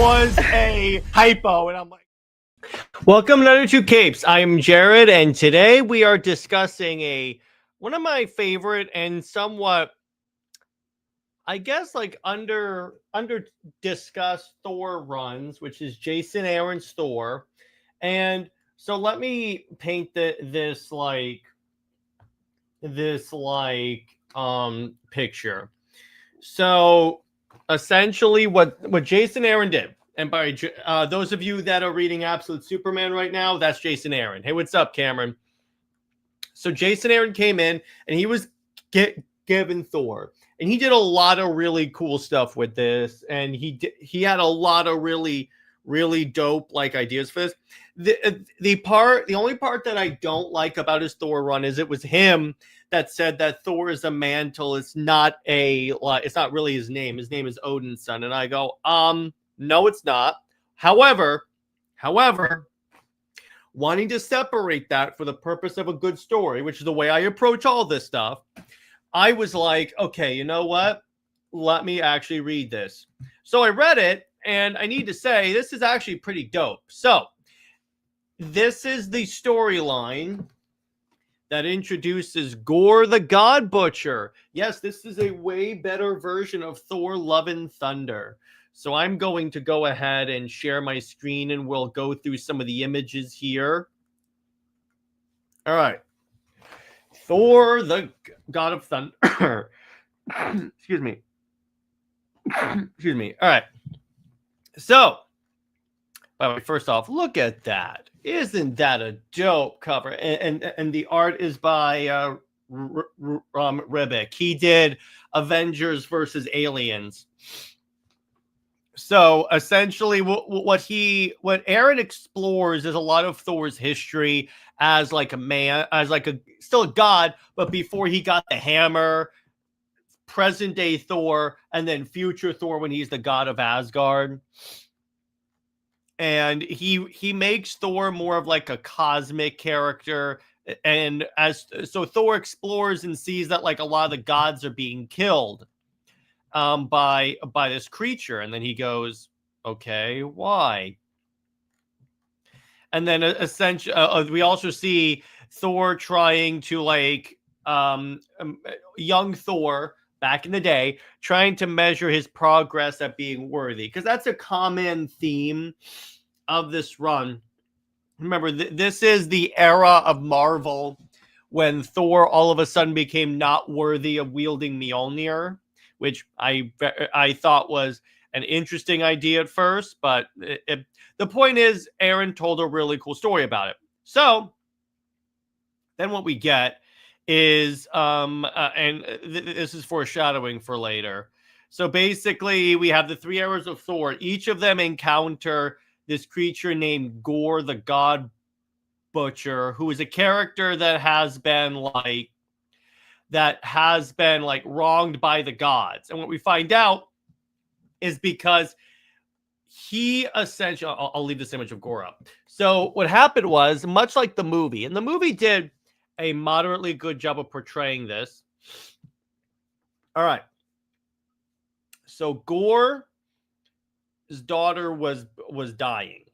was a typo, and I'm like, welcome to Under Two Capes. I'm Jared, and today we are discussing one of my favorite and somewhat, I guess, like under discussed Thor runs, which is Jason Aaron's Thor. And so let me paint this picture. So essentially what Jason Aaron did, and by those of you that are reading Absolute Superman right now, that's Jason Aaron. Hey, what's up, Cameron? So Jason Aaron came in and he was given Thor, and he did a lot of really cool stuff with this, and he had a lot of really dope like ideas for this. The only part that I don't like about his Thor run is it was him that said that Thor is a mantle. It's not really his name. His name is Odinson. And I go, no, it's not. However, wanting to separate that for the purpose of a good story, which is the way I approach all this stuff, I was like, okay, you know what? Let me actually read this. So I read it, and I need to say, this is actually pretty dope. So this is the storyline that introduces Gorr the God Butcher. Yes, this is a way better version of Thor Love and Thunder. So I'm going to go ahead and share my screen, and we'll go through some of the images here. All right. Thor the God of Thunder. Excuse me. Excuse me. All right. So, by the way, first off, look at that. Isn't that a dope cover? And the art is by Ribic. He did Avengers versus Aliens. So essentially, what Aaron explores is a lot of Thor's history as like a man, as like still a god, but before he got the hammer, present day Thor, and then future Thor when he's the god of Asgard. And he makes Thor more of like a cosmic character, and so Thor explores and sees that like a lot of the gods are being killed by this creature, and then he goes, okay, why? And then essentially we also see Thor trying to young Thor back in the day trying to measure his progress at being worthy, because that's a common theme of this run. Remember, this is the era of Marvel when Thor all of a sudden became not worthy of wielding Mjolnir, which I thought was an interesting idea at first, but the point is Aaron told a really cool story about it. So then what we get is this is foreshadowing for later. So basically we have the three eras of Thor. Each of them encounter this creature named Gorr the God Butcher, who is a character that has been wronged by the gods. And what we find out is because he essentially, I'll leave this image of Gorr up. So what happened was, much like the movie, and the movie did a moderately good job of portraying this. All right. So Gorr, his daughter was dying.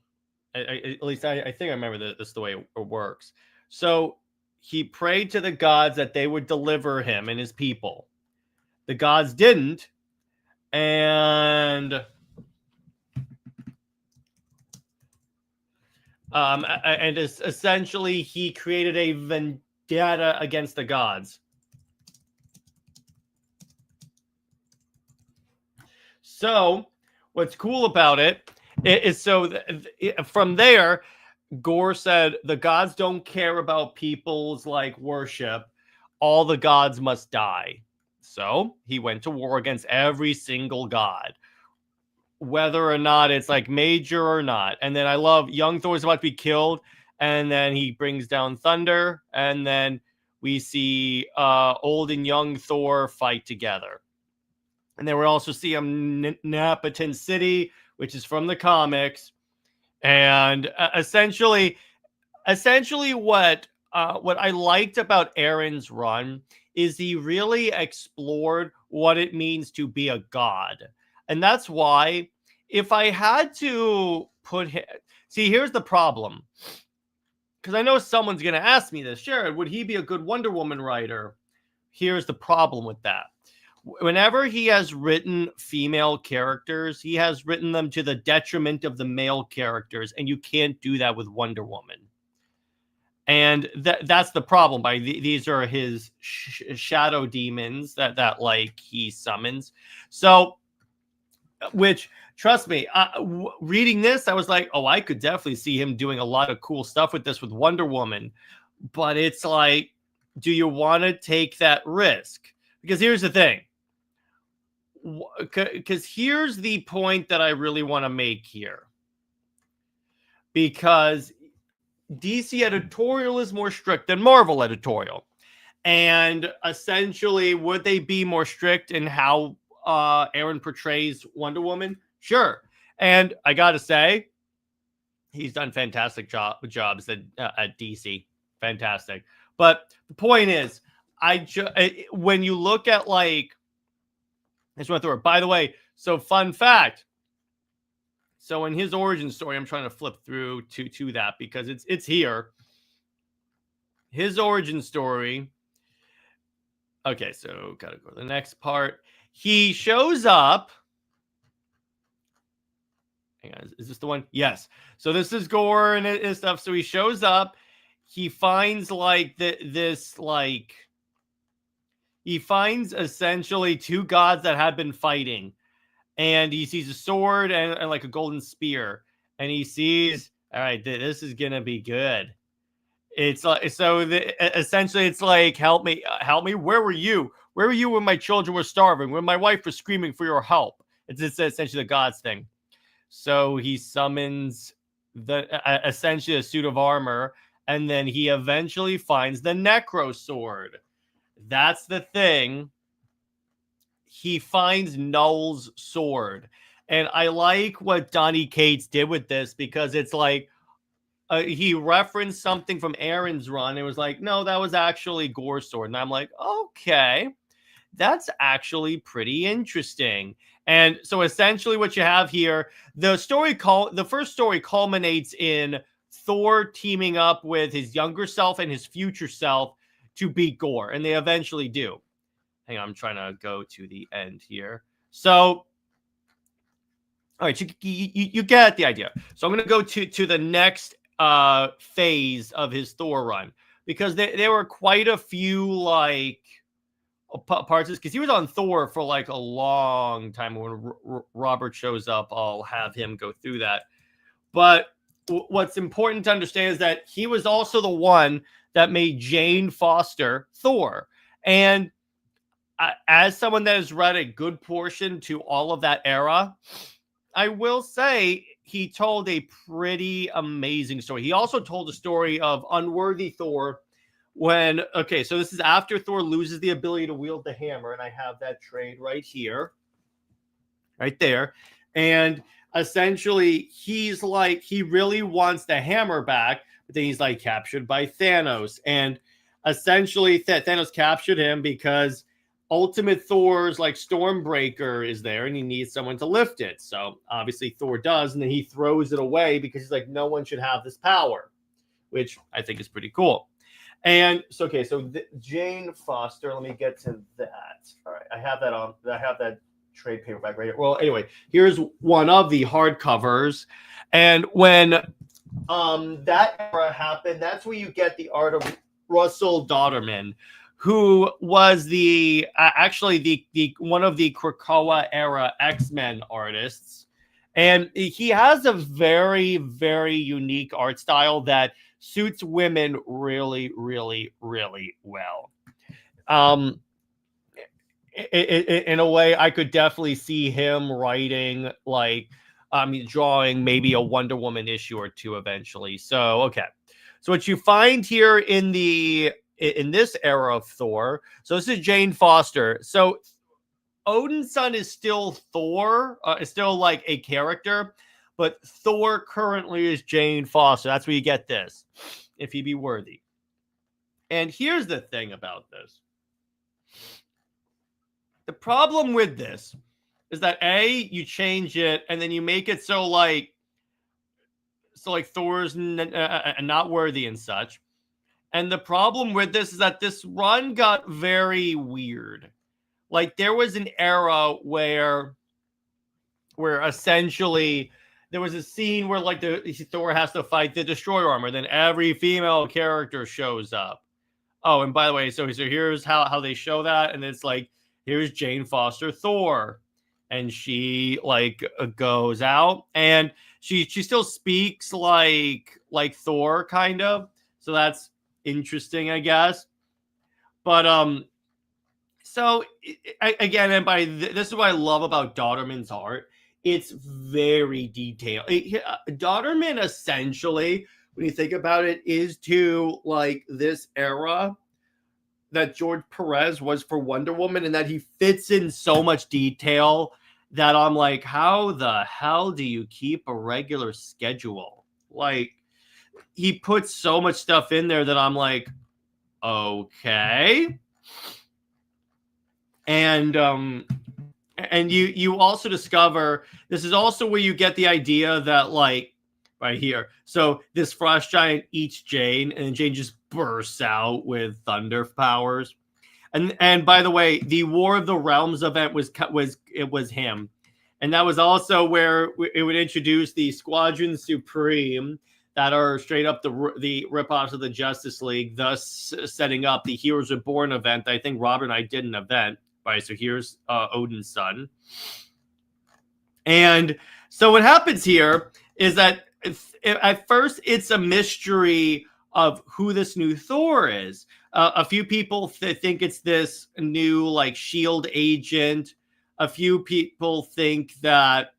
At least I think I remember this the way it works. So he prayed to the gods that they would deliver him and his people. The gods didn't, and essentially he created a vendetta against the gods. So what's cool about it is from there, Gorr said the gods don't care about people's worship. All the gods must die. So he went to war against every single god, whether or not it's major or not. And then I love young Thor's about to be killed, and then he brings down thunder, and then we see old and young Thor fight together. And then we also see Napatin City, which is from the comics. And essentially what I liked about Aaron's run is he really explored what it means to be a god. And that's why if I had to put him, see, here's the problem. Because I know someone's going to ask me this. Jared, would he be a good Wonder Woman writer? Here's the problem with that. Whenever he has written female characters, he has written them to the detriment of the male characters, and you can't do that with Wonder Woman. And that's the problem. These are his shadow demons that like he summons. So, which, trust me, reading this, I was like, oh, I could definitely see him doing a lot of cool stuff with this with Wonder Woman. But it's like, do you want to take that risk? Because here's the thing. Because here's the point that I really want to make here. Because DC editorial is more strict than Marvel editorial. And essentially, would they be more strict in how Aaron portrays Wonder Woman? Sure. And I got to say, he's done fantastic jobs at DC. Fantastic. But the point is, when you look at like, I just went through it. By the way, so fun fact. So in his origin story, I'm trying to flip through to that because it's here. His origin story. Okay, so gotta go to the next part. He shows up. Hang on, is this the one? Yes. So this is Gorr and stuff. So he shows up. He finds like he finds essentially two gods that have been fighting. And he sees a sword and like a golden spear. And he sees, all right, this is going to be good. It's like, so essentially it's like, help me. Where were you? Where were you when my children were starving? When my wife was screaming for your help? It's essentially the gods thing. So he summons essentially a suit of armor. And then he eventually finds the Necro sword. That's the thing. He finds Null's sword. And I like what Donny Cates did with this because it's like he referenced something from Aaron's run. It was like, no, that was actually Gorr's sword. And I'm like, okay, that's actually pretty interesting. And so essentially what you have here, the first story culminates in Thor teaming up with his younger self and his future self to beat Gorr. And they eventually do. Hang on, I'm trying to go to the end here. So, all right, you get the idea. So I'm going to go to the next phase of his Thor run because there were quite a few like parts because he was on Thor for like a long time. When Robert shows up, I'll have him go through that. But what's important to understand is that he was also the one that made Jane Foster Thor. And as someone that has read a good portion to all of that era, I will say he told a pretty amazing story. He also told a story of unworthy Thor so this is after Thor loses the ability to wield the hammer, and I have that trade right here, right there. And essentially, he's like, he really wants the hammer back, but then he's like captured by Thanos. And essentially, Thanos captured him because Ultimate Thor's like Stormbreaker is there and he needs someone to lift it. So obviously Thor does, and then he throws it away because he's like, no one should have this power, which I think is pretty cool. And so, okay, so Jane Foster, let me get to that. All right, I have that trade paperback right here. Well, anyway, here's one of the hardcovers. And when that era happened, that's where you get the art of Russell Dauterman, who was the one of the Krakoa era X-Men artists. And he has a very, very unique art style that suits women really, really, really well. In a way, I could definitely see him writing drawing maybe a Wonder Woman issue or two eventually. So, okay. So what you find here in this era of Thor, so this is Jane Foster. So Odinson is still Thor, is still like a character, but Thor currently is Jane Foster. That's where you get this, if he be worthy. And here's the thing about this. The problem with this is that you change it and then you make it so like Thor's not worthy and such. And the problem with this is that this run got very weird. Like there was an era where essentially there was a scene where like Thor has to fight the destroyer armor, then every female character shows up. Oh, and by the way, so here's how they show that, and it's like here's Jane Foster Thor, and she like goes out, and she still speaks like Thor kind of, so that's interesting, I guess. But so again, and this is what I love about Dodderman's art. It's very detailed. Dodderman essentially, when you think about it, is to like this era that George Perez was for Wonder Woman, and that he fits in so much detail that I'm like, how the hell do you keep a regular schedule? Like, he puts so much stuff in there that I'm like, okay. And you also discover, this is also where you get the idea that like right here. So this frost giant eats Jane, and Jane just bursts out with thunder powers. And by the way, the War of the Realms event was him. And that was also where it would introduce the Squadron Supreme that are straight up the ripoffs of the Justice League, thus setting up the Heroes Reborn event. I think Robert and I did an event. Right, so here's Odinson. And so what happens here is that at first it's a mystery of who this new Thor is. A few people think it's this new like S.H.I.E.L.D. agent. A few people think that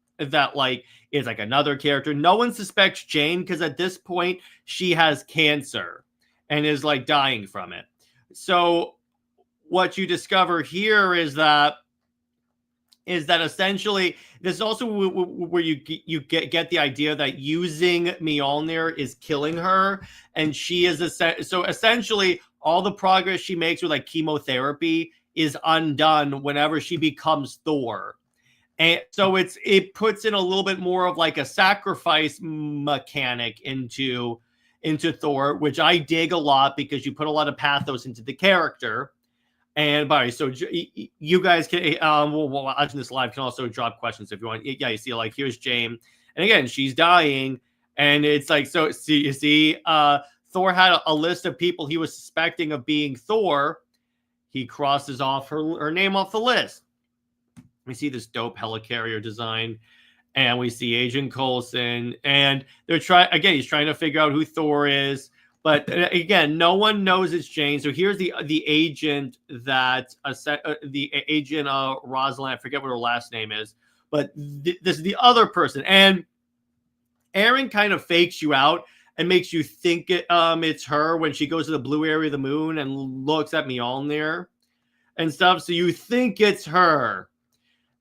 like is like another character. No one suspects Jane because at this point she has cancer and is like dying from it. So what you discover here is that essentially this is also where you get the idea that using Mjolnir is killing her, and she is so essentially all the progress she makes with like chemotherapy is undone whenever she becomes Thor. And so it puts in a little bit more of like a sacrifice mechanic into Thor, which I dig a lot because you put a lot of pathos into the character. And by so you guys can watching this live can also drop questions if you want. Yeah, you see, like here's Jane, and again she's dying, and it's like so. You see, Thor had a list of people he was suspecting of being Thor. He crosses off her name off the list. We see this dope helicarrier design, and we see Agent Coulson, and he's trying to figure out who Thor is. But again, no one knows it's Jane. So here's the agent that the agent Rosalind. I forget what her last name is, but this is the other person. And Aaron kind of fakes you out and makes you think it's her when she goes to the blue area of the moon and looks at Mjolnir and stuff. So you think it's her,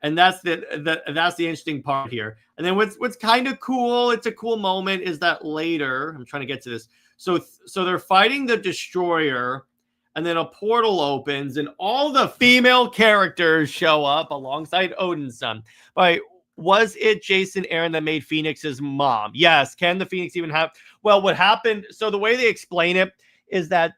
and that's the interesting part here. And then what's kind of cool, it's a cool moment, is that later I'm trying to get to this. So they're fighting the destroyer, and then a portal opens, and all the female characters show up alongside Odinson. But was it Jason Aaron that made Phoenix's mom? Yes. Can the Phoenix even have? Well, what happened? So the way they explain it is that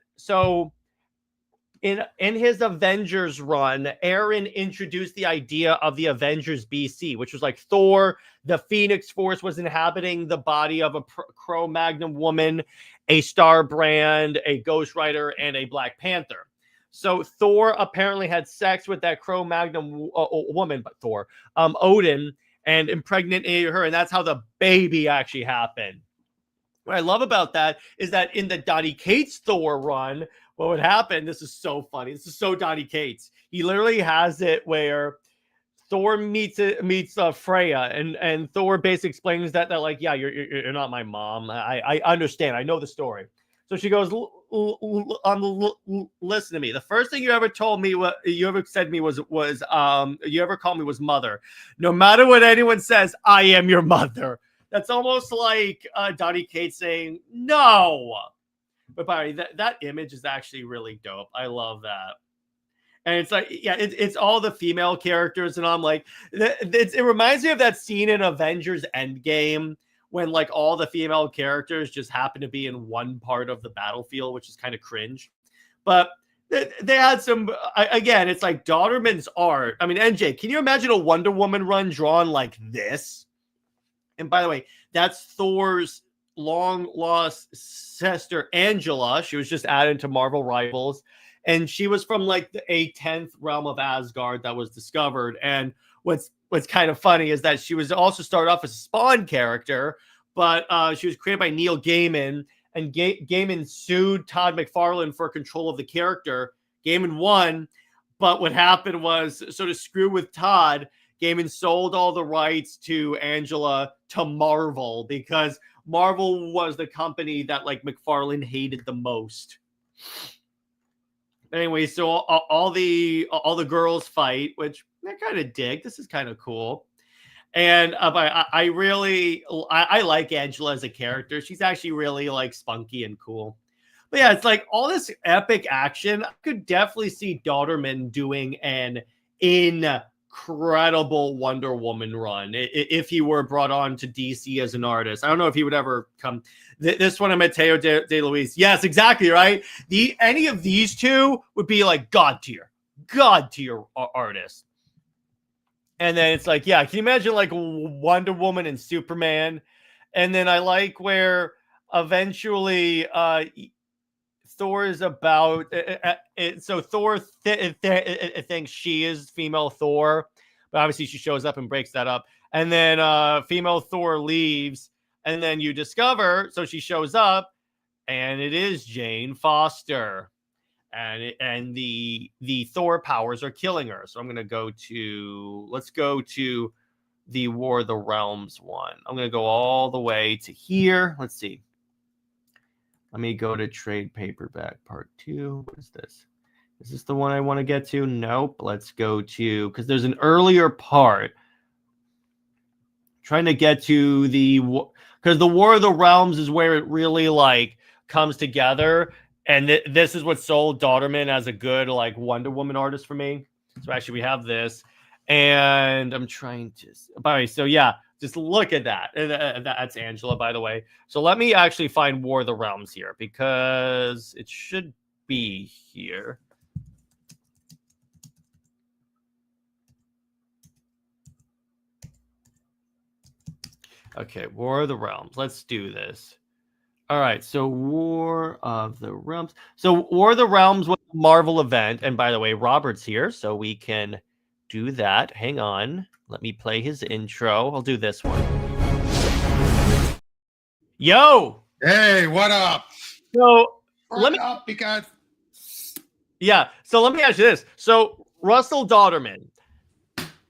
in his Avengers run, Aaron introduced the idea of the Avengers BC, which was like Thor, the Phoenix Force was inhabiting the body of a Cro-Magnon woman, a Star Brand, a Ghost Rider, and a Black Panther. So Thor apparently had sex with that Cro-Magnon woman, but Odin, and impregnated her, and that's how the baby actually happened. What I love about that is that in the Donny Cates Thor run, what would happen? This is so funny. This is so Donny Cates. He literally has it where Thor meets Freya, and Thor basically explains that like, yeah, you're not my mom. I understand. I know the story. So she goes, listen to me. The first thing you ever told me, you ever said to me was you ever called me was mother. No matter what anyone says, I am your mother. That's almost like Donny Cates saying no. But by that image is actually really dope. I love that. And it's like, yeah, it's all the female characters, and I'm like, it reminds me of that scene in Avengers Endgame when like all the female characters just happen to be in one part of the battlefield, which is kind of cringe. But they had some, again, it's like Dodderman's art. I mean, NJ, can you imagine a Wonder Woman run drawn like this? And by the way, that's Thor's long lost sister, Angela. She was just added to Marvel Rivals. And she was from like a 10th realm of Asgard that was discovered. And what's kind of funny is that she was also started off as a Spawn character, but she was created by Neil Gaiman. And Gaiman sued Todd McFarlane for control of the character. Gaiman won, but what happened was, so to screw with Todd, Gaiman sold all the rights to Angela to Marvel because Marvel was the company that like McFarlane hated the most. Anyway, so all the girls fight, which I kind of dig. This is kind of cool. And I really like Angela as a character. She's actually really like spunky and cool. But yeah, it's like all this epic action. I could definitely see Dodderman doing an incredible Wonder Woman run if he were brought on to DC as an artist. I don't know if he would ever come. This one, Mateo de Luis. Yes, exactly right. Any of these two would be like god tier artists. And then it's like, yeah, can you imagine like Wonder Woman and Superman? And then I like where eventually Thor is about it. So Thor thinks she is female Thor, but obviously she shows up and breaks that up. And then female Thor leaves, and then you discover, so she shows up, and it is Jane Foster. And the Thor powers are killing her. So I'm going to let's go to the War of the Realms one. I'm going to go all the way to here. Let's see. Let me go to trade paperback part 2. What is this? Is this the one I want to get to? Nope. Let's go to, because there's an earlier part. Trying to get to because the War of the Realms is where it really like comes together. And this is what sold Dodderman as a good like Wonder Woman artist for me. So actually we have this, and I'm trying to. All right, so yeah, just look at that. That's Angela, by the way. So let me actually find War of the Realms here because it should be here. Okay, War of the Realms. Let's do this. All right, so War of the Realms. So War of the Realms was a Marvel event. And by the way, Robert's here, so we can do that. Hang on. Let me play his intro. I'll do this one. Yo! Hey, what up? So let me up because... Yeah, so let me ask you this. So Russell Dodderman,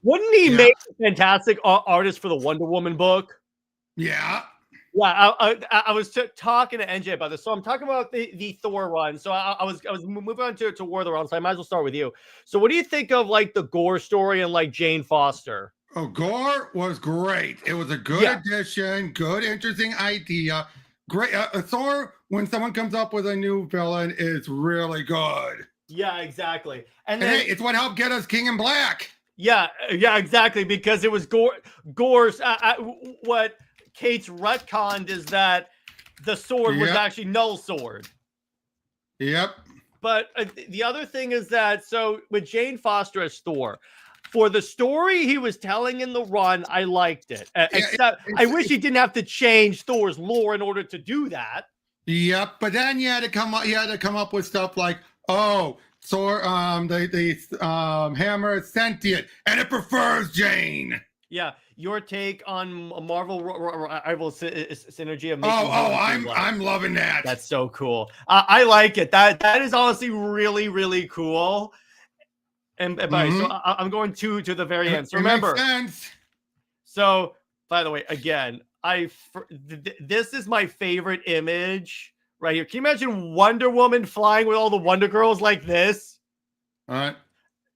wouldn't he make a fantastic artist for the Wonder Woman book? Yeah. Yeah, I was talking to NJ about this. So I'm talking about the Thor run. So I was moving on to War of the Realms. So I might as well start with you. So what do you think of like the Gorr story and like Jane Foster? Oh, Gorr was great. It was a good addition, good, interesting idea. Great. Thor, when someone comes up with a new villain, is really good. Yeah, exactly. And then, then, hey, it's what helped get us King in Black. Yeah, exactly. Because it was Gorr's what Kate's retconned is that the sword was actually Null sword. Yep. But the other thing is that, so with Jane Foster as Thor, for the story he was telling in the run, I liked it. Except I wish he didn't have to change Thor's lore in order to do that. Yep. But then you had to come up with stuff like, oh, Thor, the hammer is sentient and it prefers Jane. Yeah, your take on Marvel Rival synergy of making I'm loving that. That's so cool. I like it. That is honestly really, really cool. And so I'm going to the very end. So remember. Makes sense. So by the way, again, this is my favorite image right here. Can you imagine Wonder Woman flying with all the Wonder Girls like this? All right.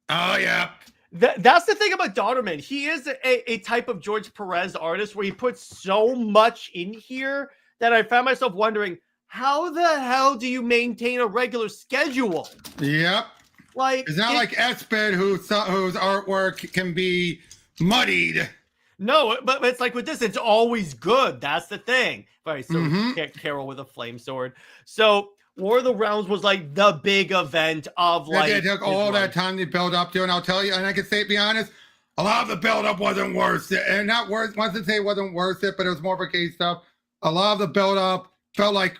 Oh yeah. That's the thing about Dodderman. He is a type of George Perez artist where he puts so much in here that I found myself wondering, how the hell do you maintain a regular schedule? Yep. Like it's not like Espen, whose artwork can be muddied. No, but it's like with this, it's always good. That's the thing. Right. So Carol with a flame sword. So War of the Realms was like the big event of like. It took all that time to build up to, and I'll tell you, and I can say, be honest, a lot of the build up wasn't worth it, and not worth. Once to say it wasn't worth it, but it was more of a case of a lot of the build up felt like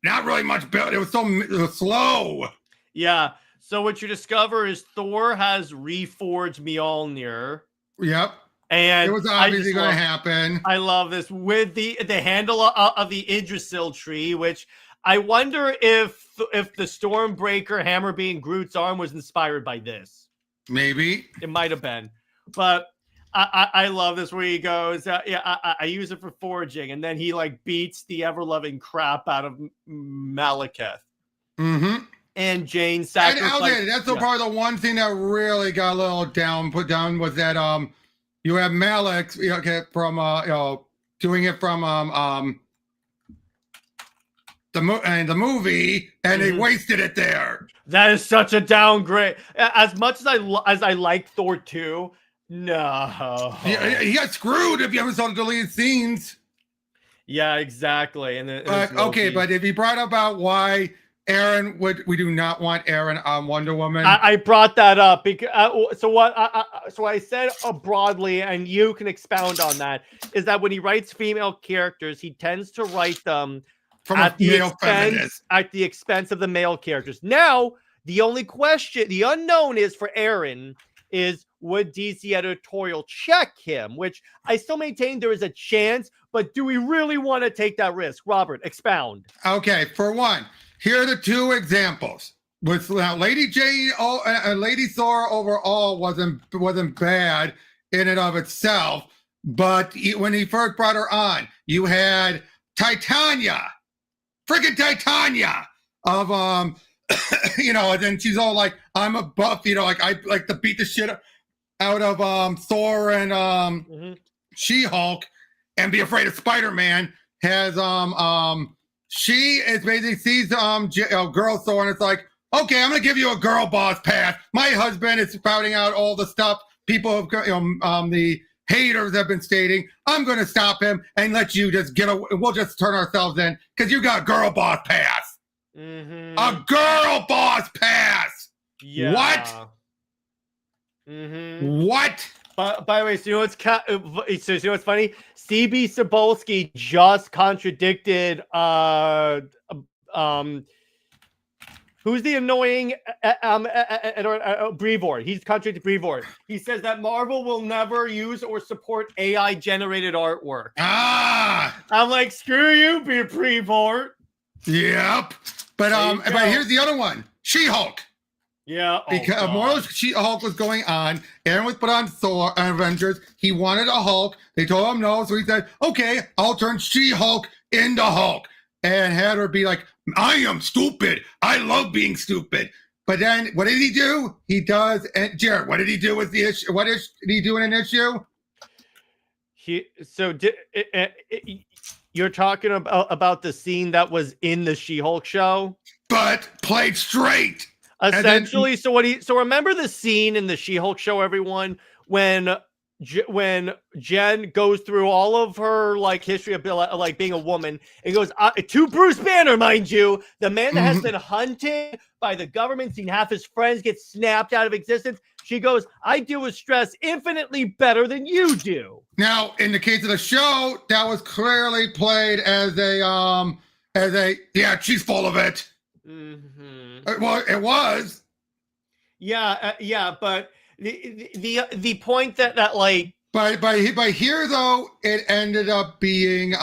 not really much build. It was slow. Yeah. So what you discover is Thor has reforged Mjolnir. Yep. And it was obviously going to happen. I love this with the handle of the Yggdrasil tree, which I wonder if the Stormbreaker hammer being Groot's arm was inspired by this. Maybe it might have been, but I love this where he goes, I use it for forging, and then he like beats the ever loving crap out of Malekith. And Jane sacrificed. That's probably the one thing that really got a little put down was that you have Malek from doing it from the movie, and they wasted it there. That is such a downgrade. As much as I like Thor 2, no. He got screwed if you ever saw the deleted scenes. Yeah, exactly. And okay, but if you brought about why Aaron we do not want Aaron on Wonder Woman. I brought that up because so I said broadly, and you can expound on that, is that when he writes female characters, he tends to write them from at the expense of the male characters. Now, the only question, the unknown is for Aaron, is would DC editorial check him? Which I still maintain there is a chance, but do we really want to take that risk? Robert, expound. Okay, for one. Here are the two examples. With Lady Jane, Lady Thor overall wasn't bad in and of itself, but when he first brought her on, you had Titania, freaking Titania of and then she's all like, I'm a buff, like I like to beat the shit out of Thor and She-Hulk and be afraid of Spider-Man. Has she is basically sees girl Thor, and it's like, okay, I'm gonna give you a girl boss pass. My husband is spouting out all the stuff people have, the haters have been stating. I'm gonna stop him and let you just get away. We'll just turn ourselves in because you got girl boss pass. A girl boss pass. Yeah. What? What? By the way, so you know what's funny? CB Cebulski just contradicted who's the annoying Brevoort. He's contradicted Brevoort. He says that Marvel will never use or support AI generated artwork. I'm like, screw you, Brevoort. Yep. But here's the other one. She-Hulk. Yeah, because more She-Hulk was going on. Aaron was put on Thor Avengers. He wanted a Hulk. They told him no, so he said, "Okay, I'll turn She-Hulk into Hulk," and had her be like, "I am stupid. I love being stupid." But then, what did he do? He does. And Jared, what did he do with the issue? What did he do in an issue? You're talking about the scene that was in the She-Hulk show, but played straight. Essentially, so remember the scene in the She-Hulk show, everyone, when Jen goes through all of her like history of like being a woman, and goes to Bruce Banner, mind you, the man that has been hunted by the government, seen half his friends get snapped out of existence. She goes, "I deal with stress infinitely better than you do." Now, in the case of the show, that was clearly played as a yeah, she's full of it. Well, it was. Yeah, but the point that like, by here though, it ended up being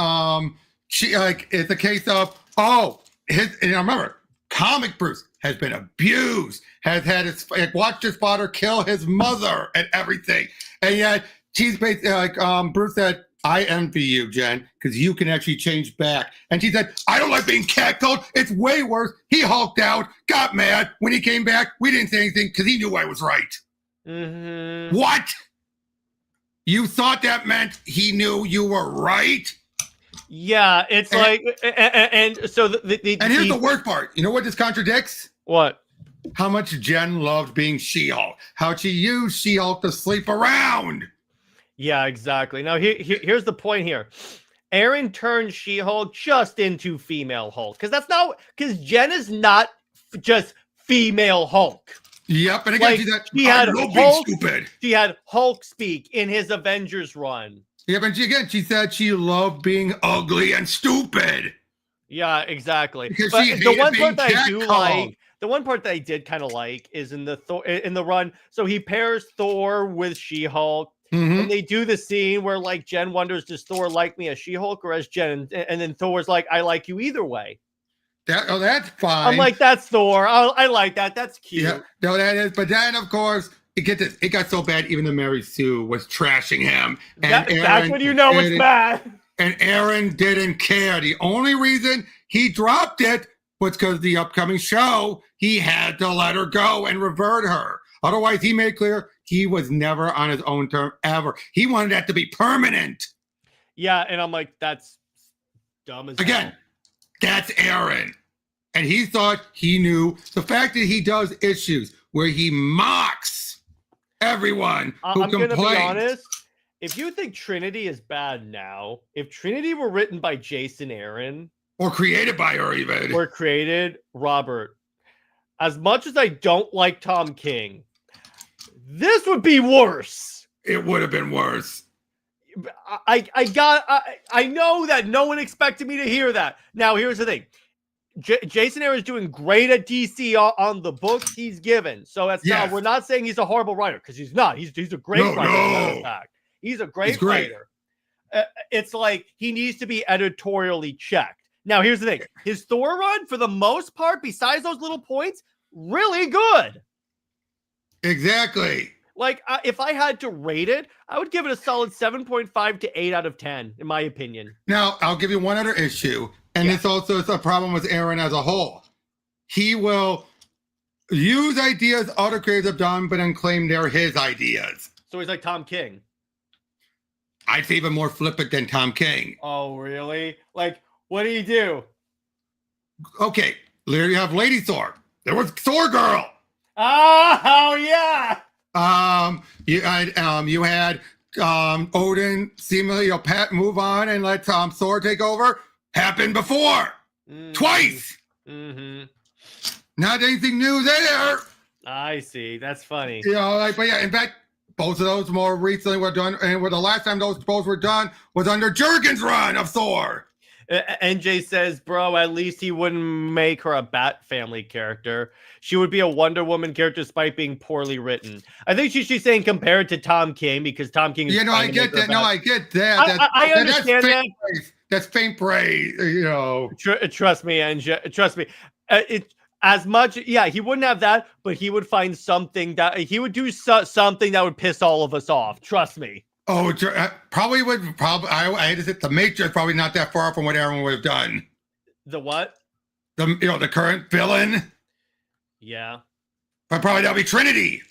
she like it's a case of and remember, comic Bruce has been abused, has had his watched his father kill his mother and everything, and yet she's basically like Bruce said, "I envy you, Jen, because you can actually change back." And she said, "I don't like being catcalled. It's way worse." He hulked out, got mad. When he came back, we didn't say anything because he knew I was right. What? You thought that meant he knew you were right? Yeah, it's and, like, and so and here's the worst part. You know what this contradicts? What? how much Jen loved being She-Hulk, how she used She-Hulk to sleep around. Yeah, exactly. Now, here's the point here. Aaron turned She-Hulk just into female Hulk. Because Jen is not just female Hulk. Yep, and again, she had Hulk, stupid. She had Hulk speak in his Avengers run. Yeah, but she said she loved being ugly and stupid. Yeah, exactly. Because but she the one part that I do like, the one part that I did kind of like is in the run. So he pairs Thor with She-Hulk. And they do the scene where like Jen wonders, does Thor like me as She-Hulk or as Jen? And then Thor's like, I like you either way. That's fine. I'm like, that's Thor. I like that. That's cute. Yeah, no, that is. But then, of course, it got so bad. Even the Mary Sue was trashing him. And that's when you know it's bad. And Aaron didn't care. The only reason he dropped it was because the upcoming show, he had to let her go and revert her. Otherwise, he made clear he was never on his own term ever. He wanted that to be permanent. Yeah, and I'm like, that's dumb as again. Hell. That's Aaron. And he thought he knew. The fact that he does issues where he mocks everyone who complains. I'm going to be honest. If you think Trinity is bad now, if Trinity were written by Jason Aaron. Or created by her even. Or created, Robert. As much as I don't like Tom King, this would be worse. It would have been worse. I know that no one expected me to hear that. Now, here's the thing. Jason Aaron is doing great at DC on the books he's given. So that's we're not saying he's a horrible writer because he's not. He's a great writer. Matter of fact. He's a great writer. It's like he needs to be editorially checked. Now, here's the thing. His Thor run, for the most part, besides those little points, really good. Exactly. Like, if I had to rate it, I would give it a solid 7.5 to 8 out of 10, in my opinion. Now, I'll give you one other issue, and this also is a problem with Aaron as a whole. He will use ideas other creators have done, but then claim they're his ideas. So he's like Tom King. I'd say even more flippant than Tom King. Oh, really? Like, what do you do? Okay, there you have Lady Thor. There was Thor Girl. Oh, yeah. You had Odin seemingly move on and let Thor take over. Happened before. Twice. Not anything new there. I see. That's funny. You know, but yeah, in fact, both of those more recently were done, and the last time those both were done was under Jurgen's run of Thor. NJ says, bro, at least he wouldn't make her a Bat Family character. She would be a Wonder Woman character despite being poorly written. I think she's saying compared to Tom King because Tom King is I get that. No, I get that. I understand that. That's faint praise, you know. Trust me, NJ. Trust me. As much, he wouldn't have that, but he would find something that he would do something that would piss all of us off. Trust me. Oh, probably would. I hate to say, the Matrix probably not that far from what Aaron would have done. The what? The current villain. Yeah. But probably that'll be Trinity.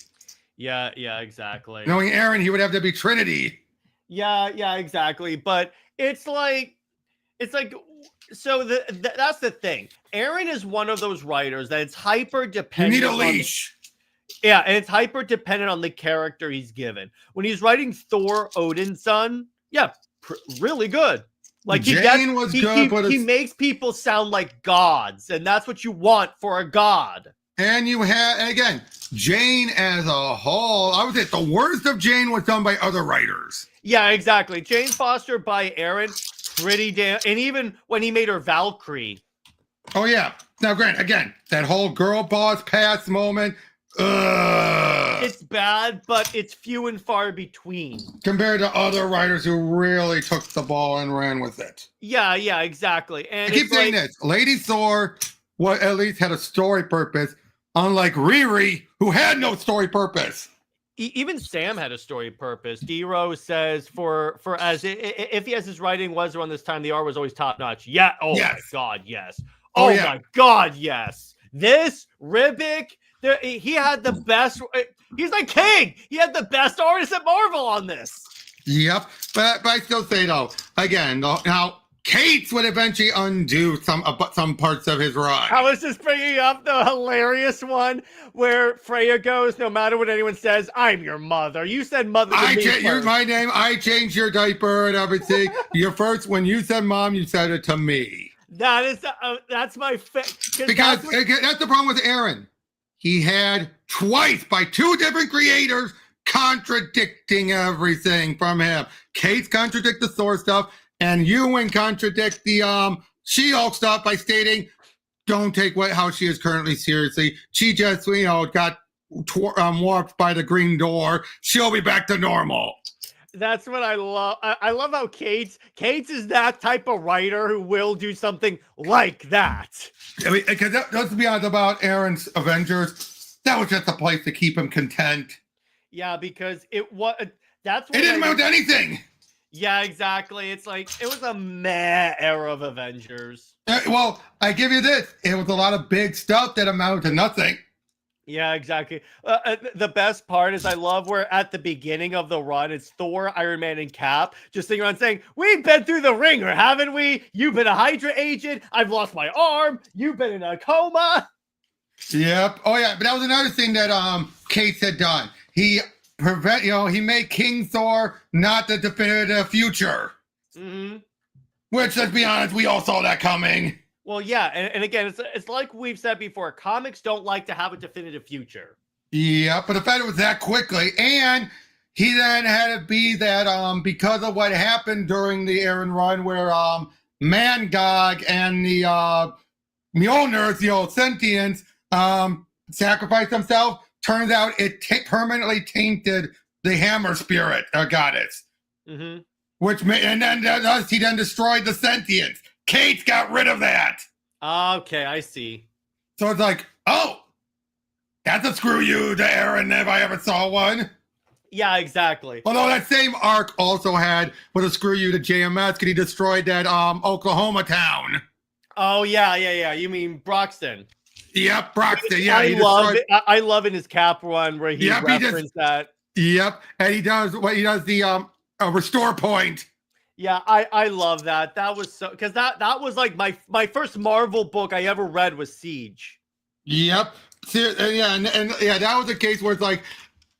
Yeah, exactly. Knowing Aaron, he would have to be Trinity. Yeah, exactly. But it's like, so that's the thing. Aaron is one of those writers that it's hyper dependent. You need a leash. Yeah, and it's hyper dependent on the character he's given. When he's writing Thor Odinson, really good. Like he makes people sound like gods, and that's what you want for a god. And you have, again, Jane as a whole, I would say the worst of Jane was done by other writers. Yeah, exactly. Jane Foster by Aaron, pretty damn, and even when he made her Valkyrie. Oh yeah. Now, Grant, again, that whole girl boss pass moment. It's bad, but it's few and far between compared to other writers who really took the ball and ran with it. Yeah, exactly. And I keep saying this: Lady Thor, at least had a story purpose, unlike Riri, who had no story purpose. Even Sam had a story purpose. D-Rose says if he has his writing was around this time, the art was always top notch. Yeah. Oh yes. My God, yes. Oh yeah. My God, yes. This Ribic. He had the best. He's like King. He had the best artist at Marvel on this. Yep, but I still say though. Again, now Cates would eventually undo some parts of his run. I was just bringing up the hilarious one where Freya goes, no matter what anyone says, I'm your mother. You said mother to me first. You're my name. I changed your diaper and everything. When you said mom, you said it to me. That's my because that's the problem with Aaron. He had twice by two different creators contradicting everything from him. Cates contradict the Thor stuff, and Ewan contradict the She-Hulk stuff by stating, "Don't take how she is currently seriously. She just got warped by the Green Door. She'll be back to normal." That's what I love. I love how Cates is that type of writer who will do something like that. I mean, because let's be honest about Aaron's Avengers. That was just a place to keep him content. Yeah, because it didn't amount to anything. Yeah, exactly. It's like it was a meh era of Avengers. Well, I give you this: it was a lot of big stuff that amounted to nothing. Yeah, exactly. The best part is I love where at the beginning of the run, it's Thor, Iron Man, and Cap just sitting around saying, "We've been through the ringer, haven't we? You've been a Hydra agent. I've lost my arm. You've been in a coma." Yep. Oh yeah, but that was another thing that Cates had done. He made King Thor not the definitive future. Mm-hmm. Which, let's be honest, we all saw that coming. Well, yeah, and again, it's like we've said before, comics don't like to have a definitive future. Yeah, but the fact it was that quickly, and he then had to be that because of what happened during the Aaron run where Mangog and the Mjolnirs, the old sentients, sacrificed themselves. Turns out it permanently tainted the Hammer Spirit goddess. Mm-hmm. He then destroyed the sentients. Cates got rid of that. Okay, I see. So it's like, oh, that's a screw you to Aaron if I ever saw one. Yeah, exactly. Although that same arc also had with a screw you to JMS because he destroyed that Oklahoma town. Oh, yeah. You mean Broxton. Yep, Broxton. Yeah, I love in his Cap run where he referenced that. Yep, and he does the restore point. Yeah, I love that. That was so because that was like my first Marvel book I ever read was Siege. Yep. And that was a case where it's like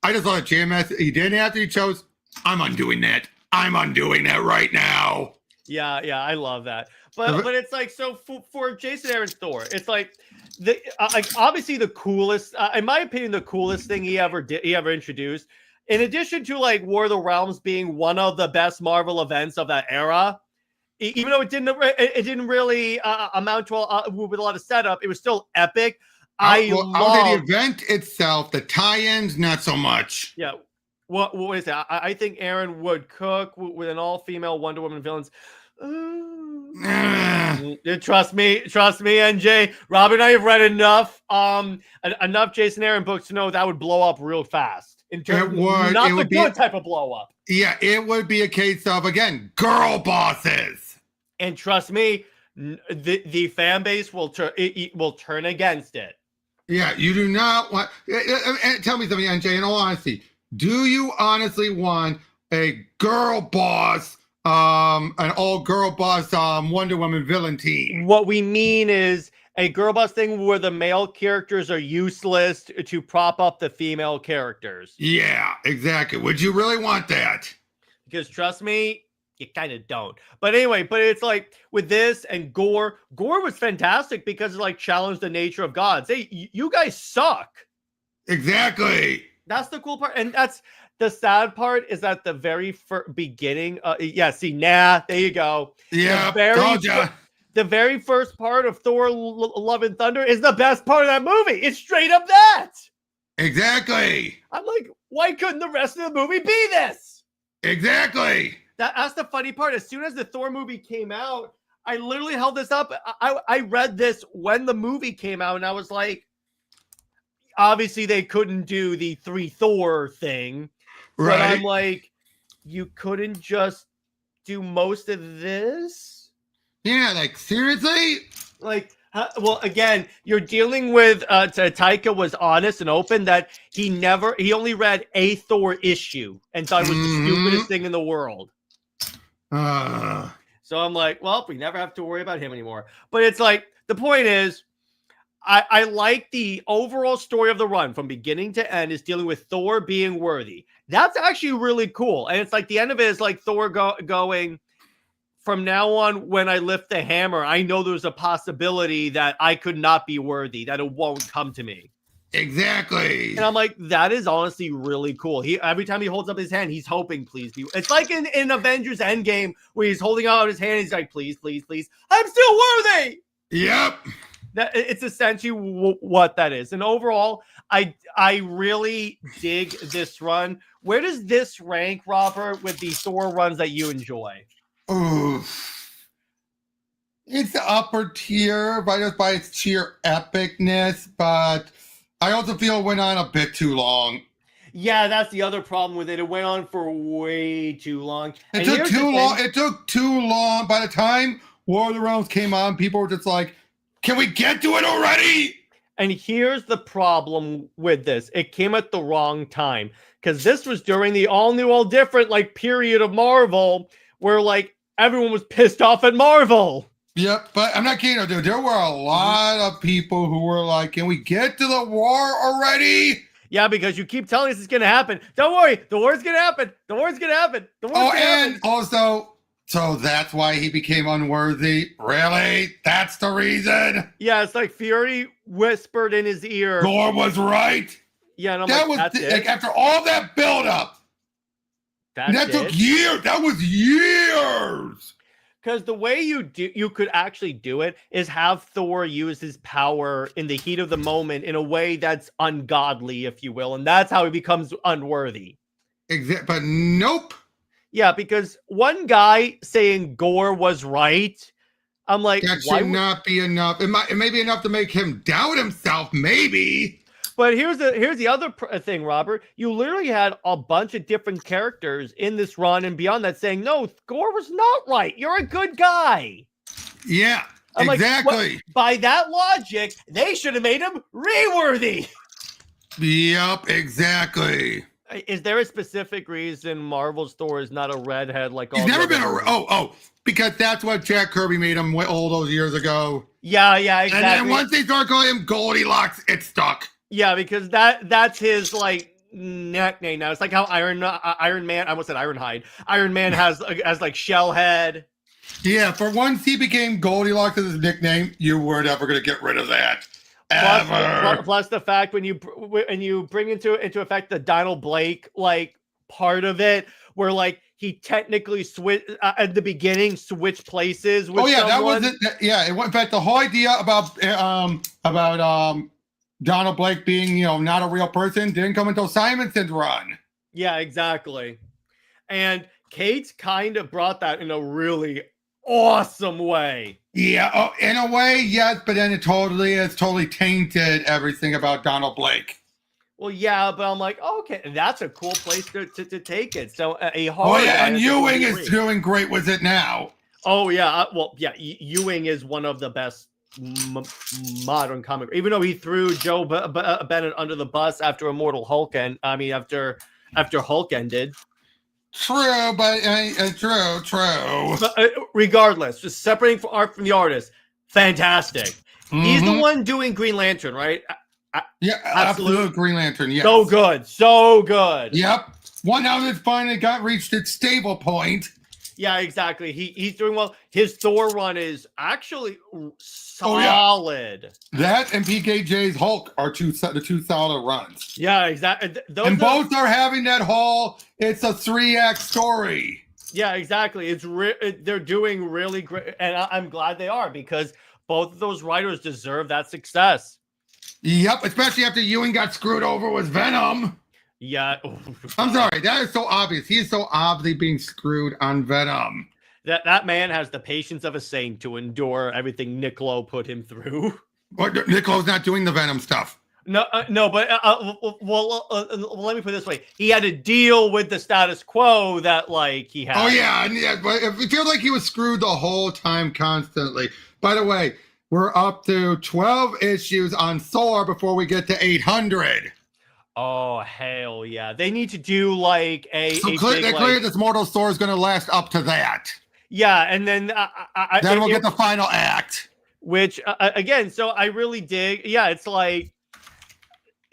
I just thought JMS he didn't after he chose. I'm undoing that. I'm undoing that right now. Yeah, I love that. But it's like so for Jason Aaron's Thor, it's like obviously the coolest, in my opinion, the coolest thing he ever introduced. In addition to like War of the Realms being one of the best Marvel events of that era, even though it didn't really amount to with a lot of setup, it was still epic. I love the event itself, the tie-ins, not so much. Yeah, what is that? I think Aaron would cook with an all-female Wonder Woman villains. Trust me, NJ. Rob and I have read enough Jason Aaron books to know that would blow up real fast. In terms not the good type of blow up. Yeah, it would be a case of, again, girl bosses. And trust me, the fan base will turn against it. Yeah, you do not want. Tell me something, NJ. In all honesty, do you honestly want a girl boss, an all-girl boss Wonder Woman villain team? What we mean is a girl boss thing where the male characters are useless to prop up the female characters. Yeah, exactly. Would you really want that? Because trust me, you kind of don't. But anyway, it's like with this and Gorr was fantastic because it like challenged the nature of gods. Hey, you guys suck. Exactly. That's the cool part. And that's the sad part is at the very beginning. There you go. Yeah, the very first part of Thor Love and Thunder is the best part of that movie. It's straight up that. Exactly. I'm like, why couldn't the rest of the movie be this? Exactly. That's the funny part. As soon as the Thor movie came out, I literally held this up. I read this when the movie came out, and I was like, obviously they couldn't do the 3 Thor thing. Right. But I'm like, you couldn't just do most of this? Yeah, like seriously? Like, well, again, you're dealing with Taika was honest and open that he only read a Thor issue and thought it was the stupidest thing in the world. So I'm like, well, we never have to worry about him anymore. But it's like, the point is, I like the overall story of the run from beginning to end is dealing with Thor being worthy. That's actually really cool. And it's like the end of it is like Thor going, from now on, when I lift the hammer, I know there's a possibility that I could not be worthy, that it won't come to me. Exactly. And I'm like, that is honestly really cool. Every time he holds up his hand, he's hoping, please be. It's like in Avengers Endgame where he's holding out his hand. He's like, please, please, please. I'm still worthy. Yep. It's essentially what that is. And overall, I really dig this run. Where does this rank, Robert, with the Thor runs that you enjoy? Ooh. It's the upper tier just by its sheer epicness, but I also feel it went on a bit too long. Yeah, that's the other problem with it. It went on for way too long. It took too long. It took too long. By the time War of the Realms came on, people were just like, can we get to it already? And here's the problem with this. It came at the wrong time because this was during the all new, all different like period of Marvel where like everyone was pissed off at Marvel. Yep, but I'm not kidding, dude. There were a lot of people who were like, can we get to the war already? Yeah, because you keep telling us it's going to happen. Don't worry. The war's going to happen. The war's going to happen. The war's going to happen. And also, so that's why he became unworthy? Really? That's the reason? Yeah, it's like Fury whispered in his ear. Gorr was right. Yeah, and I'm that like, was like after all that buildup. That took years. That was years. Because the way you could actually do it is have Thor use his power in the heat of the moment in a way that's ungodly, if you will, and that's how he becomes unworthy. But nope. Yeah, because one guy saying Gorr was right, I'm like, that should not be enough. It may be enough to make him doubt himself, maybe. But here's the other thing, Robert. You literally had a bunch of different characters in this run and beyond that saying, no, Gorr was not right. You're a good guy. Yeah, I'm exactly. Like, well, by that logic, they should have made him re-worthy. Yep, exactly. Is there a specific reason Marvel's Thor is not a redhead like all? He's never been because that's what Jack Kirby made him all those years ago. Yeah, exactly. And then once they start calling him Goldilocks, it stuck. Yeah, because that's his like nickname now. It's like how Iron Man, I almost said Ironhide. Iron Man has like Shellhead. Yeah, for once he became Goldilocks as his nickname, you weren't ever gonna get rid of that. Plus the fact when you bring into effect the Donald Blake like part of it, where like he technically at the beginning switched places with someone. That was it. Yeah, it went. In fact, the whole idea about Donald Blake being, not a real person didn't come until Simonson's run. Yeah, exactly. And Kate kind of brought that in a really awesome way. Yeah, in a way, yes, but then it's totally tainted everything about Donald Blake. Well, yeah, but I'm like, okay, that's a cool place to take it. So a hard. And Ewing is doing great with it now. Oh yeah, Ewing is one of the best modern comic, even though he threw Joe Bennett under the bus after Immortal Hulk after Hulk ended. True, but true. But, regardless, just separating art from the artist, fantastic. Mm-hmm. He's the one doing Green Lantern, right? Yeah, absolute Green Lantern. Yes. So good. Yep. One now that's finally reached its stable point. Yeah, exactly. He's doing well. His Thor run is actually solid. Oh, yeah. That and PKJ's Hulk are the two solid runs. Yeah, exactly. Both are having that haul. It's a 3-act story. Yeah, exactly. They're doing really great, and I'm glad they are because both of those writers deserve that success. Yep, especially after Ewing got screwed over with Venom. Yeah. I'm sorry. That is so obvious. He is so obviously being screwed on Venom. That man has the patience of a saint to endure everything Niccolo put him through. But Niccolo's not doing the Venom stuff. No, but let me put it this way. He had to deal with the status quo that he had. Oh, yeah. But it feels like he was screwed the whole time constantly. By the way, we're up to 12 issues on Thor before we get to 800. Oh, hell yeah. They need to do a clear this Mortal Thor is going to last up to that. Yeah, and then then we'll get the final act. Which again, so I really dig. Yeah, it's like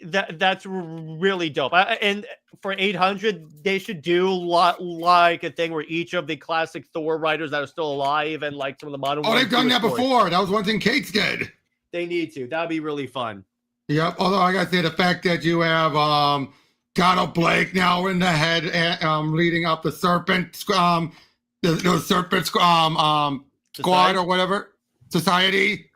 that's really dope. And for 800, they should do like a thing where each of the classic Thor writers that are still alive and like some of the modern ones. Oh, they've done that before. That was one thing Kate's did. They need to. That'd be really fun. Yep. Although I gotta say the fact that you have Donald Blake now in the head, leading up the serpent, the serpent squad or whatever society.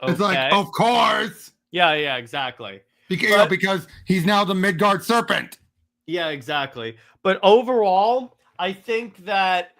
Okay. It's like, of course. Yeah, exactly. Because he's now the Midgard serpent. Yeah, exactly. But overall, I think that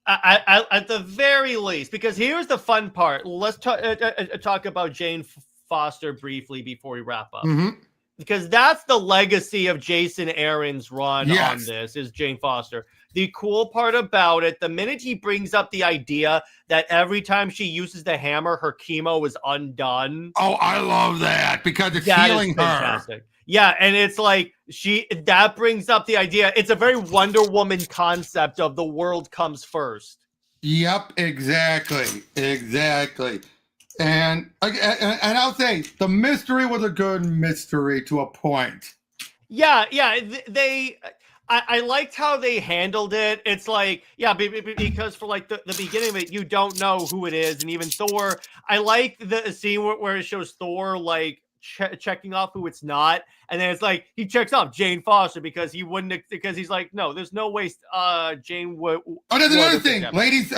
at the very least, because here's the fun part. Let's talk about Jane Foster briefly before we wrap up. Mm-hmm. Because that's the legacy of Jason Aaron's run on this, is Jane Foster. The cool part about it, the minute he brings up the idea that every time she uses the hammer, her chemo is undone. Oh, I love that, because it's healing her. Yeah, and it's like that brings up the idea. It's a very Wonder Woman concept of the world comes first. Yep, exactly. And I'll say the mystery was a good mystery to a point. Yeah, I liked how they handled it. It's like, because for like the beginning of it, you don't know who it is. And even Thor, I like the scene where it shows Thor like checking off who it's not. And then it's like, he checks off Jane Foster because he's like, no, there's no way Jane would. Oh, there's another thing. Ladies,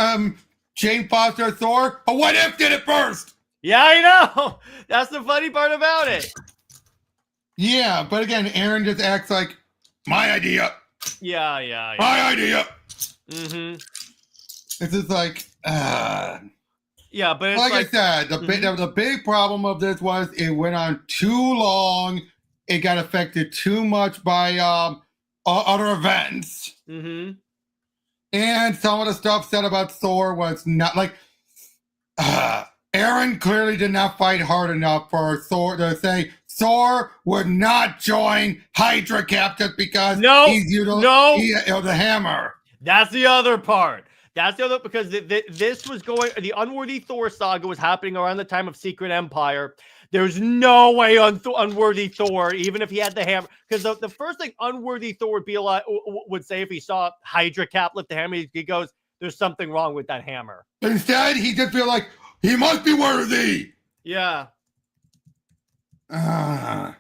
Jane Foster, Thor, but what if did it first? Yeah, I know. That's the funny part about it. Yeah, but again, Aaron just acts like, my idea. Yeah. My idea. Mm-hmm. It's just like, yeah, but it's like I said, the big problem of this was it went on too long. It got affected too much by other events. Mm-hmm. And some of the stuff said about Thor was not like, Aaron clearly did not fight hard enough for Thor to say Thor would not join Hydra Captain because he's the hammer. That's the other part. Because this was the Unworthy Thor saga was happening around the time of Secret Empire. There's no way Unworthy Thor, even if he had the hammer, because the first thing Unworthy Thor would say if he saw Hydra Cap lift the hammer, he goes, "There's something wrong with that hammer." Instead, he just feel like he must be worthy. Yeah. Now,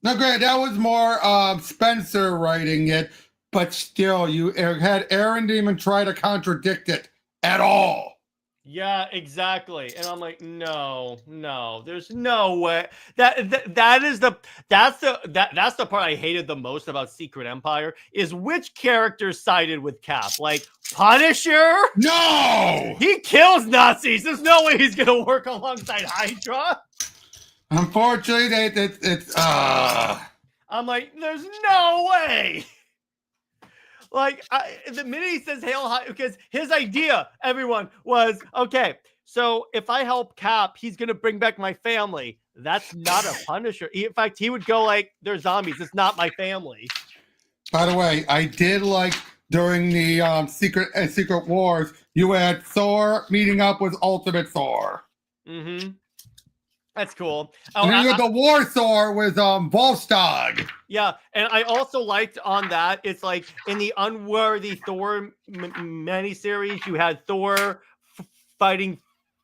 granted, that was more Spencer writing it, but still, you had Aaron didn't even try to contradict it at all. Yeah, exactly. And I'm like, no, there's no way. That's the part I hated the most about Secret Empire is which characters sided with Cap. Like Punisher? No! He kills Nazis. There's no way he's gonna work alongside Hydra. Unfortunately, it's I'm like, there's no way. Like, the minute he says Hail Hydra, because his idea, everyone, was, okay, so if I help Cap, he's going to bring back my family. That's not a Punisher. In fact, he would go like, they're zombies. It's not my family. By the way, I did like during the Secret Wars, you had Thor meeting up with Ultimate Thor. Mm-hmm. That's cool. And then you had the War Thor with Volstagg. Yeah, and I also liked on that, it's like in the Unworthy Thor miniseries, you had Thor fighting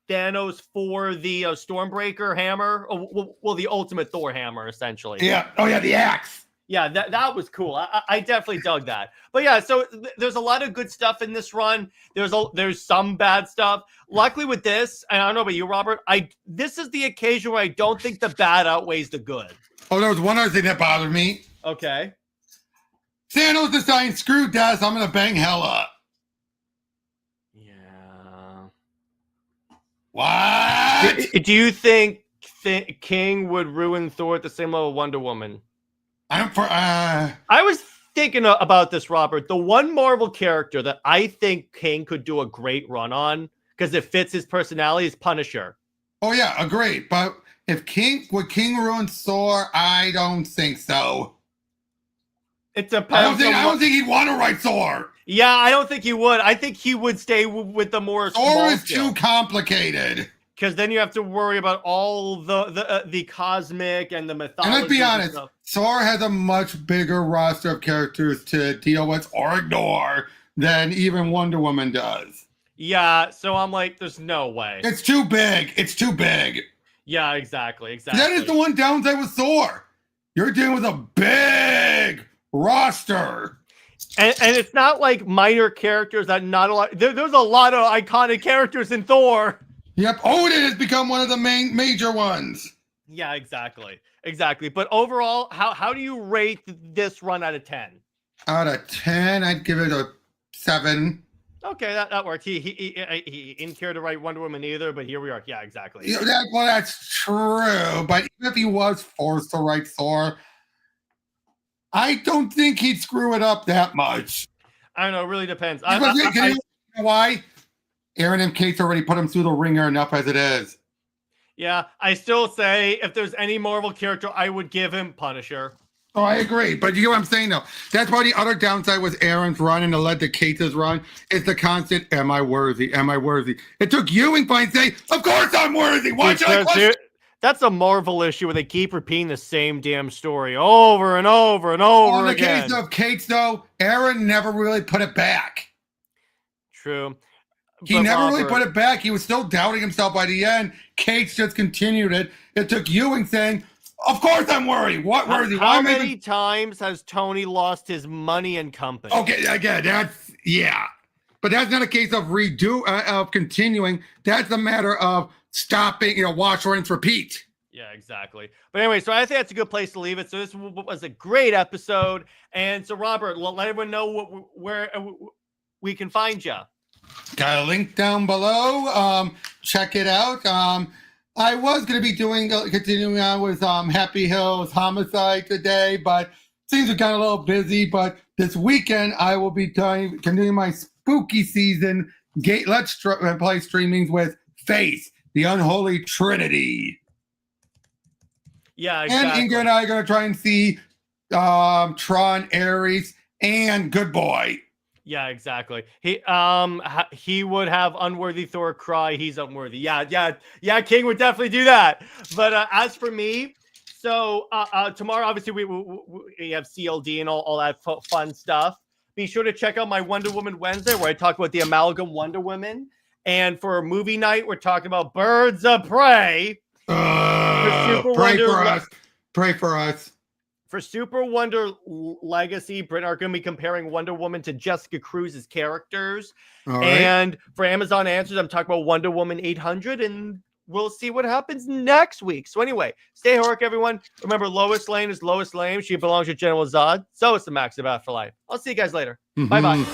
Thanos for the Stormbreaker hammer. Well, the Ultimate Thor hammer, essentially. Yeah. Oh, yeah, the axe. Yeah, that was cool. I definitely dug that. But yeah, so there's a lot of good stuff in this run. There's some bad stuff. Luckily with this, and I don't know about you, Robert, this is the occasion where I don't think the bad outweighs the good. Oh, there was one other thing that bothered me. Okay. Thanos deciding, screw death, I'm going to bang Hela. Yeah. What? Do you think King would ruin Thor at the same level of Wonder Woman? I was thinking about this, Robert. The one Marvel character that I think King could do a great run on, because it fits his personality, is Punisher. Oh, yeah, agreed. But would King ruin Thor? I don't think so. It depends. I don't think he'd want to write Thor. Yeah, I don't think he would. I think he would stay with the more Thor is too complicated. Because then you have to worry about all the cosmic and the mythology. And let's be honest, Thor has a much bigger roster of characters to deal with or ignore than even Wonder Woman does. Yeah, so I'm like, there's no way. It's too big. It's too big. Yeah, exactly. That is the one downside with Thor. You're dealing with a big roster. And it's not like minor characters that not a lot. There's a lot of iconic characters in Thor. Yep, Odin has become one of the major ones. Yeah, exactly. But overall, how do you rate this run out of 10? Out of 10, I'd give it a 7. Okay, that worked. He didn't care to write Wonder Woman either, but here we are. Yeah, exactly. That's true. But even if he was forced to write Thor, I don't think he'd screw it up that much. I don't know. It really depends. You know why? Aaron and Kate's already put him through the ringer enough as it is. Yeah, I still say if there's any Marvel character, I would give him Punisher. Oh, I agree. But you know what I'm saying, though? That's why the other downside with Aaron's run and the led to Kate's run is the constant, am I worthy? Am I worthy? It took you and Pine say, of course I'm worthy. Why should I question? That's a Marvel issue where they keep repeating the same damn story over and over and over again. In the case of Kate's, though, Aaron never really put it back. True. He never really put it back. He was still doubting himself by the end. Kate's just continued it. It took Ewing saying, of course I'm worried. What worthy? How many times has Tony lost his money and company? Okay, again, but that's not a case of of continuing. That's a matter of stopping, wash, rinse, repeat. Yeah, exactly. But anyway, so I think that's a good place to leave it. So this was a great episode. And so, Robert, let everyone know where we can find you. Got a link down below. Check it out. I was going to be continuing on with Happy Hills Homicide today, but things have gotten a little busy. But this weekend, I will be continuing my spooky season. Let's play streamings with Faith, the Unholy Trinity. Yeah, exactly. And Ingrid and I are going to try and see Tron, Ares, and Good Boy. Yeah, exactly. He would have unworthy Thor cry. He's unworthy. Yeah. King would definitely do that. But as for me, so tomorrow, obviously we have CLD and all that fun stuff. Be sure to check out my Wonder Woman Wednesday where I talk about the amalgam Wonder Woman. And for movie night, we're talking about Birds of Prey. Pray for us. Pray for us. For Super Wonder Legacy, Britt are going to be comparing Wonder Woman to Jessica Cruz's characters. Right. And for Amazon Answers, I'm talking about Wonder Woman 800, and we'll see what happens next week. So anyway, stay heroic, everyone. Remember, Lois Lane is Lois Lane. She belongs to General Zod. So is the Max of Afterlife. I'll see you guys later. Bye-bye.